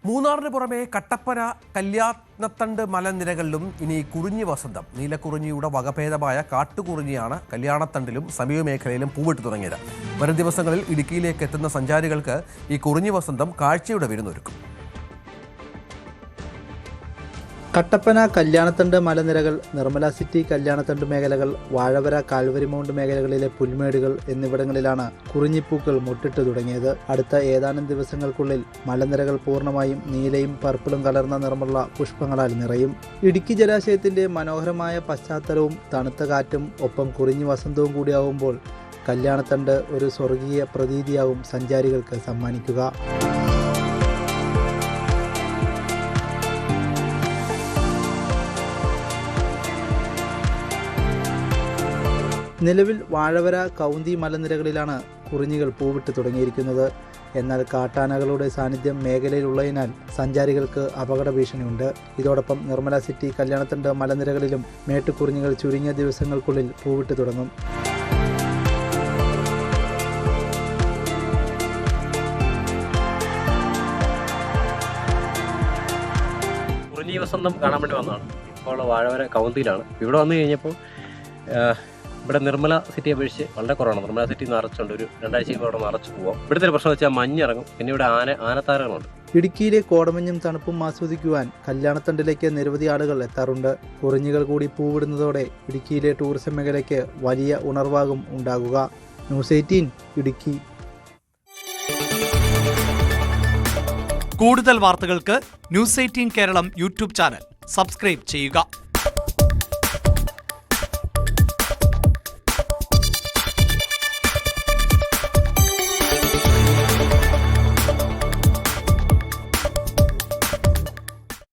മൂന്നാറിന് പുറമെ കട്ടപ്പന കല്യാണത്തണ്ട് മലനിരകളിലും ഇനി കുറിഞ്ഞി വസന്തം. നീലക്കുറിഞ്ഞിയുടെ വകഭേദമായ കാട്ടുകുറിഞ്ഞിയാണ് കല്യാണത്തണ്ടിലും സമീപ മേഖലയിലും പൂവിട്ട് തുടങ്ങിയത്. വരും ദിവസങ്ങളിൽ ഇടുക്കിയിലേക്ക് എത്തുന്ന സഞ്ചാരികൾക്ക് ഈ കുറിഞ്ഞി വസന്തം കാഴ്ചയുടെ വിരുന്നൊരുക്കും. കട്ടപ്പന കല്യാണത്തണ്ട് മലനിരകൾ, നിർമ്മല സിറ്റി കല്യാണത്തണ്ട് മേഖലകൾ, വാഴവര കാൽവരിമൗണ്ട് മേഖലകളിലെ പുൽമേടുകൾ എന്നിവിടങ്ങളിലാണ് കുറിഞ്ഞിപ്പൂക്കൾ മുട്ടിട്ട് തുടങ്ങിയത്. അടുത്ത ഏതാനും ദിവസങ്ങൾക്കുള്ളിൽ മലനിരകൾ പൂർണ്ണമായും നീലയും പർപ്പിളും കലർന്ന നിറമുള്ള പുഷ്പങ്ങളാൽ നിറയും. ഇടുക്കി ജലാശയത്തിന്റെ മനോഹരമായ പശ്ചാത്തലവും തണുത്ത കാറ്റും ഒപ്പം കുറിഞ്ഞി വസന്തവും കൂടിയാവുമ്പോൾ കല്യാണത്തണ്ട് ഒരു സ്വർഗീയ പ്രതീതിയാവും സഞ്ചാരികൾക്ക് സമ്മാനിക്കുക. നിലവിൽ വാഴവര കൗന്തി മലനിരകളിലാണ് കുറിഞ്ഞികൾ പൂവിട്ട് തുടങ്ങിയിരിക്കുന്നത്. എന്നാൽ കാട്ടാനകളുടെ സാന്നിധ്യം മേഖലയിലുള്ളതിനാൽ സഞ്ചാരികൾക്ക് അപകട ഭീഷണിയുണ്ട്. ഇതോടൊപ്പം നിർമ്മല സിറ്റി കല്യാണത്തണ്ട് മലനിരകളിലും മേട്ടുകുറിഞ്ഞികൾ ചുരുങ്ങിയ ദിവസങ്ങൾക്കുള്ളിൽ പൂവിട്ട് തുടങ്ങും. കുറിഞ്ഞി വസന്തം കാണാൻ വേണ്ടി വന്നതാണ്. ഇപ്പോൾ വാഴവര കൗന്തിയിലാണ്. ഇവിടെ വന്നു കഴിഞ്ഞപ്പോൾ ഇവിടെ നിർമ്മല സിറ്റിയെ അപേക്ഷിച്ച് വളരെ കുറവാണ്. നിർമ്മല സിറ്റി നിറച്ചുണ്ട്, ഒരു 2 ആഴ്ച ഇവിടെ നിറച്ചു പോവാം. ഇവിടുത്തെ പ്രശ്നം വെച്ചാൽ മഞ്ഞിറങ്ങും, പിന്നെ ഇവിടെ ആനത്താരകളുണ്ട്. ഇടുക്കിയിലെ കോടമഞ്ഞും തണുപ്പും ആസ്വദിക്കുവാൻ കല്യാണത്തണ്ടിലേക്ക് നിരവധി ആളുകൾ എത്താറുണ്ട്. കുറിഞ്ഞികൾ കൂടി പൂവിടുന്നതോടെ ഇടുക്കിയിലെ ടൂറിസം മേഖലയ്ക്ക് വലിയ ഉണർവാകും ഉണ്ടാകുക. ന്യൂസ് 18 ഇടുക്കി. കൂടുതൽ വാർത്തകൾക്ക് news 18 Keralam YouTube channel subscribe ചെയ്യുക.